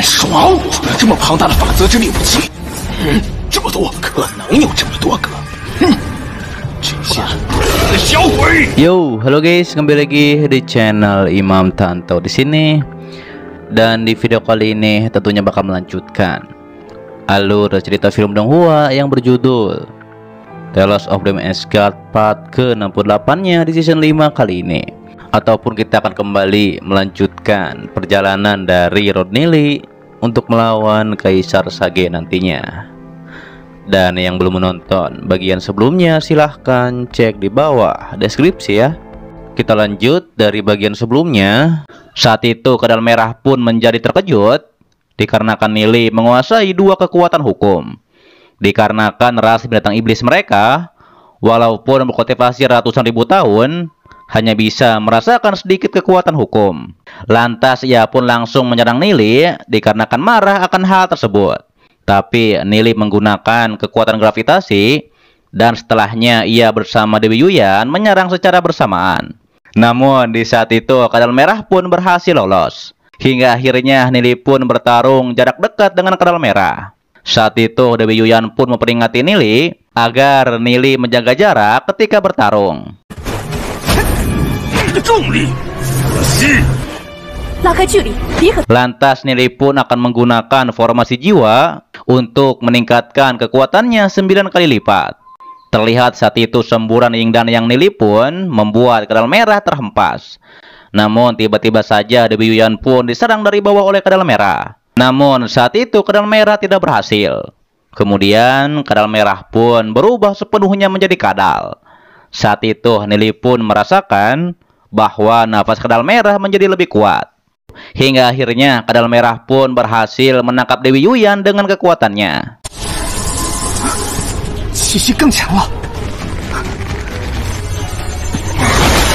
爽！除了这么庞大的法则之力武器，这么多，可能有这么多个。这些小鬼！ Yo, halo guys, kembali lagi di channel Imam Tanto di sini. Dan di video kali ini tentunya bakal melanjutkan alur cerita film Donghua yang berjudul Tales of the Asgard part ke-68-nya di season 5 kali ini. Ataupun kita akan kembali melanjutkan perjalanan dari Rodnili untuk melawan Kaisar Sage nantinya. Dan yang belum menonton bagian sebelumnya silahkan cek di bawah deskripsi ya. Kita lanjut dari bagian sebelumnya. Saat itu Kadal Merah pun menjadi terkejut dikarenakan Nili menguasai dua kekuatan hukum. Dikarenakan ras binatang iblis mereka, walaupun berkultivasi ratusan ribu tahun, hanya bisa merasakan sedikit kekuatan hukum. Lantas ia pun langsung menyerang Nili dikarenakan marah akan hal tersebut. Tapi Nili menggunakan kekuatan gravitasi dan setelahnya ia bersama Dewi Yuyan menyerang secara bersamaan. Namun di saat itu Kadal Merah pun berhasil lolos. Hingga akhirnya Nili pun bertarung jarak dekat dengan Kadal Merah. Saat itu Dewi Yuyan pun memperingati Nili agar Nili menjaga jarak ketika bertarung. Lantas Nili pun akan menggunakan formasi jiwa untuk meningkatkan kekuatannya 9 kali lipat. Terlihat saat itu semburan Ying dan Yang Nili pun membuat Kadal Merah terhempas. Namun tiba-tiba saja Dewi Yuyan pun diserang dari bawah oleh Kadal Merah. Namun saat itu Kadal Merah tidak berhasil. Kemudian Kadal Merah pun berubah sepenuhnya menjadi kadal. Saat itu Nili pun merasakan bahwa nafas Kadal Merah menjadi lebih kuat. Hingga akhirnya Kadal Merah pun berhasil menangkap Dewi Yuyan dengan kekuatannya.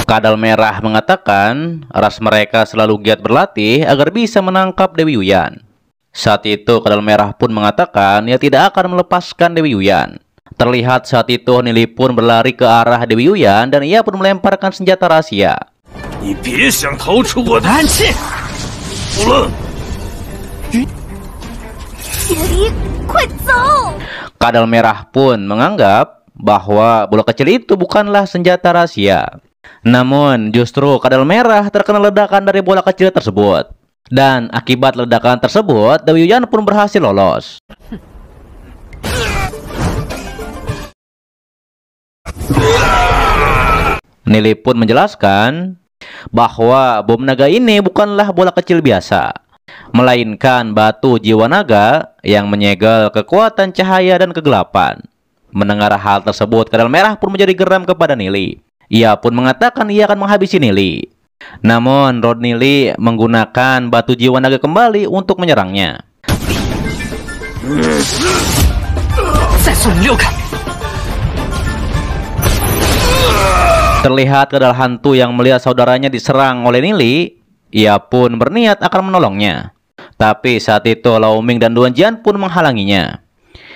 Kadal Merah mengatakan ras mereka selalu giat berlatih agar bisa menangkap Dewi Yuyan. Saat itu Kadal Merah pun mengatakan ia tidak akan melepaskan Dewi Yuyan. Terlihat saat itu Nili pun berlari ke arah Dewi Yuyan dan ia pun melemparkan senjata rahasia. Kadal Merah pun menganggap bahwa bola kecil itu bukanlah senjata rahasia. Namun justru Kadal Merah terkena ledakan dari bola kecil tersebut. Dan akibat ledakan tersebut Dewi Yuyan pun berhasil lolos. Nili pun menjelaskan bahwa bom naga ini bukanlah bola kecil biasa, melainkan batu jiwa naga yang menyegel kekuatan cahaya dan kegelapan. Mendengar hal tersebut Kadal Merah pun menjadi geram kepada Nili. Ia pun mengatakan ia akan menghabisi Nili. Namun Rodnili menggunakan batu jiwa naga kembali untuk menyerangnya. Terlihat Kadal hantu yang melihat saudaranya diserang oleh Nili, ia pun berniat akan menolongnya. Tapi saat itu Lao Ming dan Duan Jian pun menghalanginya.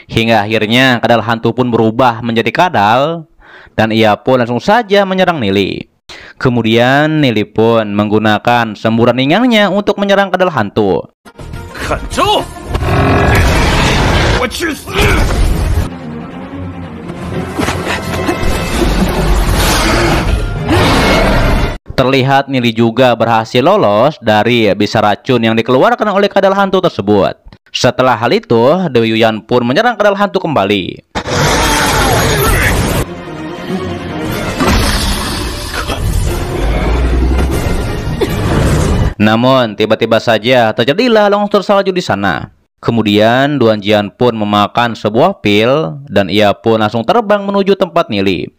Hingga akhirnya Kadal hantu pun berubah menjadi kadal dan ia pun langsung saja menyerang Nili. Kemudian Nili pun menggunakan semburan ingannya untuk menyerang Kadal hantu. Terlihat Nili juga berhasil lolos dari bisa racun yang dikeluarkan oleh Kadal hantu tersebut. Setelah hal itu, Dewi Yuyan pun menyerang Kadal hantu kembali. Namun tiba-tiba saja terjadilah longsor salju di sana. Kemudian Duan Jian pun memakan sebuah pil dan ia pun langsung terbang menuju tempat Nili.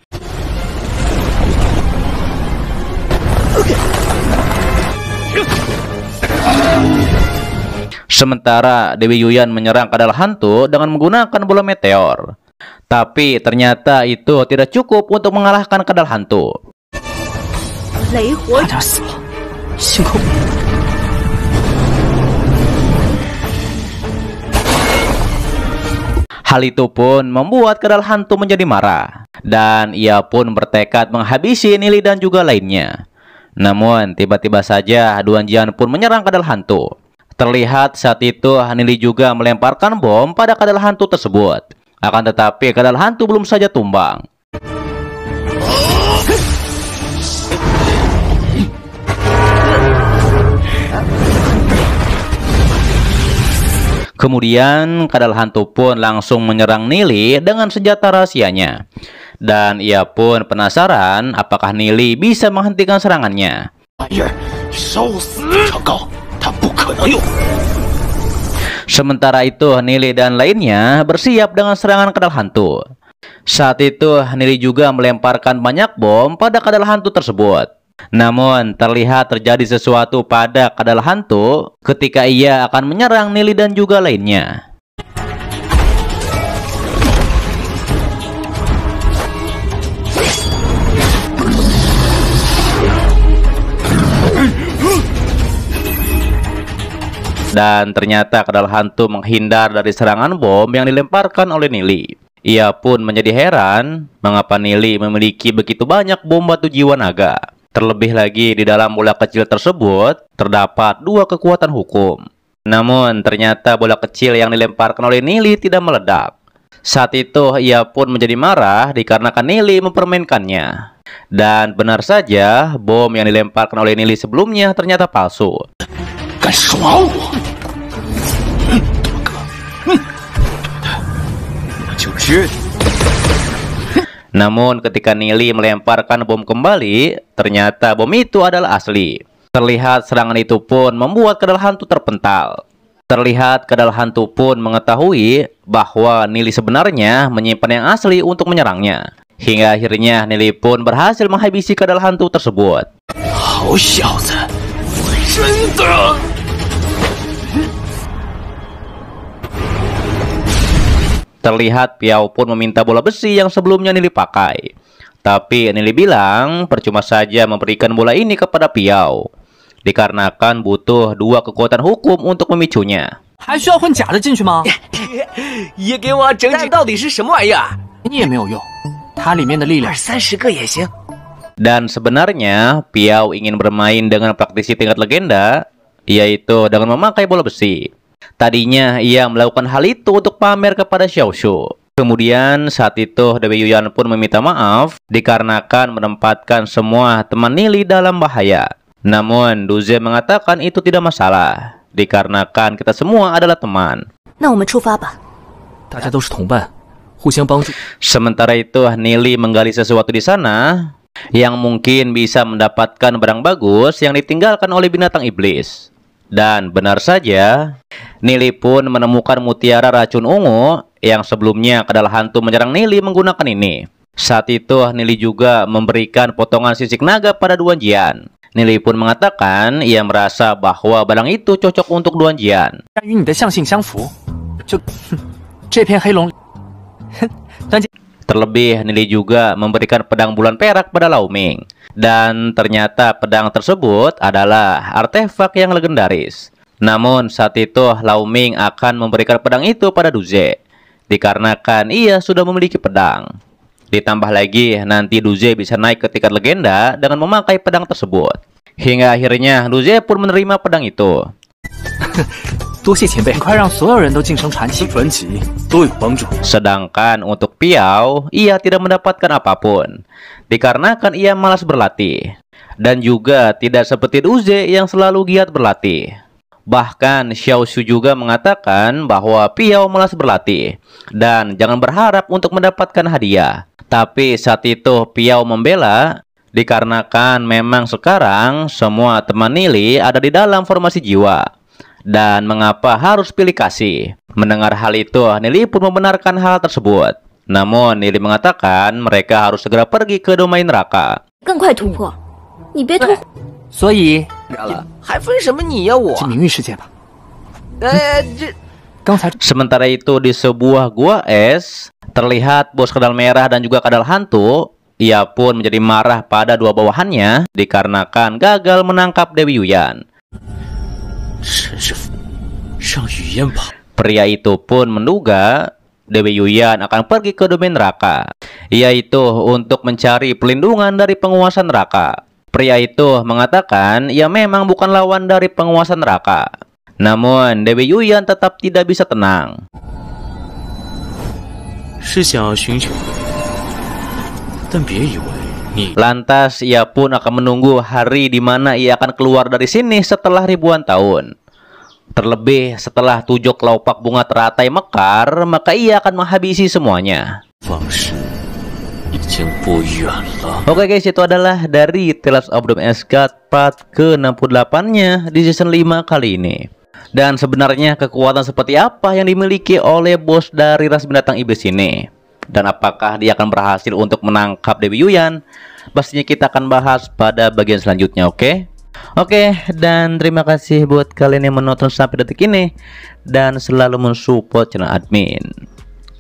Sementara Dewi Yuyan menyerang Kadal hantu dengan menggunakan bola meteor. Tapi ternyata itu tidak cukup untuk mengalahkan Kadal hantu. Hal itu pun membuat Kadal hantu menjadi marah. Dan ia pun bertekad menghabisi Nili dan juga lainnya. Namun tiba-tiba saja Duan Jian pun menyerang Kadal hantu. Terlihat saat itu Nili juga melemparkan bom pada kadal hantu tersebut. Akan tetapi kadal hantu belum saja tumbang. Kemudian kadal hantu pun langsung menyerang Nili dengan senjata rahasianya. Dan ia pun penasaran apakah Nili bisa menghentikan serangannya. Sementara itu Nili dan lainnya bersiap dengan serangan kadal hantu. Saat itu Nili juga melemparkan banyak bom pada kadal hantu tersebut. Namun terlihat terjadi sesuatu pada kadal hantu ketika ia akan menyerang Nili dan juga lainnya. Dan ternyata kadal hantu menghindar dari serangan bom yang dilemparkan oleh Nili. Ia pun menjadi heran mengapa Nili memiliki begitu banyak bom batu jiwa naga. Terlebih lagi di dalam bola kecil tersebut terdapat 2 kekuatan hukum. Namun ternyata bola kecil yang dilemparkan oleh Nili tidak meledak. Saat itu ia pun menjadi marah dikarenakan Nili mempermainkannya. Dan benar saja bom yang dilemparkan oleh Nili sebelumnya ternyata palsu. Namun ketika Nili melemparkan bom kembali, ternyata bom itu adalah asli. Terlihat serangan itu pun membuat kadal hantu terpental. Terlihat kadal hantu pun mengetahui bahwa Nili sebenarnya menyimpan yang asli untuk menyerangnya. Hingga akhirnya Nili pun berhasil menghabisi kadal hantu tersebut. Terlihat Piao pun meminta bola besi yang sebelumnya Nili pakai. Tapi Nili bilang percuma saja memberikan bola ini kepada Piao, dikarenakan butuh 2 kekuatan hukum untuk memicunya. Dan sebenarnya Piao ingin bermain dengan praktisi tingkat legenda, yaitu dengan memakai bola besi. Tadinya ia melakukan hal itu untuk pamer kepada Xiaoshu. Kemudian saat itu Dewi Yuyan pun meminta maaf dikarenakan menempatkan semua teman Nili dalam bahaya. Namun Duze mengatakan itu tidak masalah, dikarenakan kita semua adalah teman. Sementara itu Nili menggali sesuatu di sana yang mungkin bisa mendapatkan barang bagus yang ditinggalkan oleh binatang iblis. Dan benar saja, Nili pun menemukan mutiara racun ungu yang sebelumnya kadal hantu menyerang Nili menggunakan ini. Saat itu Nili juga memberikan potongan sisik naga pada Duan Jian. Nili pun mengatakan ia merasa bahwa barang itu cocok untuk Duan Jian. Terlebih Nili juga memberikan pedang bulan perak pada Lau Ming. Dan ternyata pedang tersebut adalah artefak yang legendaris. Namun saat itu Lau Ming akan memberikan pedang itu pada Duze, dikarenakan ia sudah memiliki pedang. Ditambah lagi nanti Duze bisa naik ke tingkat legenda dengan memakai pedang tersebut. Hingga akhirnya Duze pun menerima pedang itu. Sedangkan untuk Piao, ia tidak mendapatkan apapun, dikarenakan ia malas berlatih. Dan juga tidak seperti Duze yang selalu giat berlatih. Bahkan Xiaoshu juga mengatakan bahwa Piao malas berlatih dan jangan berharap untuk mendapatkan hadiah. Tapi saat itu Piao membela, dikarenakan memang sekarang semua teman Nili ada di dalam formasi jiwa. Dan mengapa harus pilih kasih? Mendengar hal itu, Nili pun membenarkan hal tersebut. Namun Nili mengatakan mereka harus segera pergi ke domain neraka. Sementara itu di sebuah gua es, terlihat bos kadal merah dan juga kadal hantu. Ia pun menjadi marah pada 2 bawahannya dikarenakan gagal menangkap Dewi Yuyan. Pria itu pun menduga Dewi Yuyan akan pergi ke domain neraka, yaitu untuk mencari perlindungan dari penguasa neraka. Pria itu mengatakan ia memang bukan lawan dari penguasa neraka, Namun Dewi Yuyan tetap tidak bisa tenang. 是想要寻求，但别以为你 Lantas ia pun akan menunggu hari di mana ia akan keluar dari sini setelah ribuan tahun. Terlebih setelah 7 kelopak bunga teratai mekar, maka ia akan menghabisi semuanya. 方式已经不远了。 Oke guys, itu adalah dari Tales of Doom Asgard part ke-68-nya di season 5 kali ini. Dan sebenarnya kekuatan seperti apa yang dimiliki oleh bos dari ras binatang iblis ini? Dan apakah dia akan berhasil untuk menangkap Dewi Yuyan? Pastinya kita akan bahas pada bagian selanjutnya, oke? Oke, dan terima kasih buat kalian yang menonton sampai detik ini dan selalu mensupport channel admin.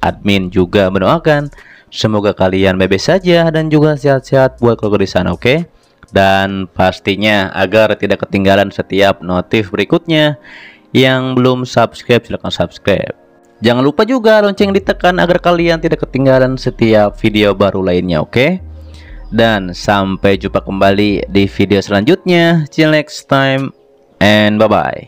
Admin juga mendoakan semoga kalian bebas saja dan juga sehat-sehat buat keluarga di sana, oke? Dan pastinya agar tidak ketinggalan setiap notif berikutnya, yang belum subscribe silahkan subscribe. Jangan lupa juga lonceng ditekan agar kalian tidak ketinggalan setiap video baru lainnya, oke? Dan sampai jumpa kembali di video selanjutnya. See you next time and bye bye.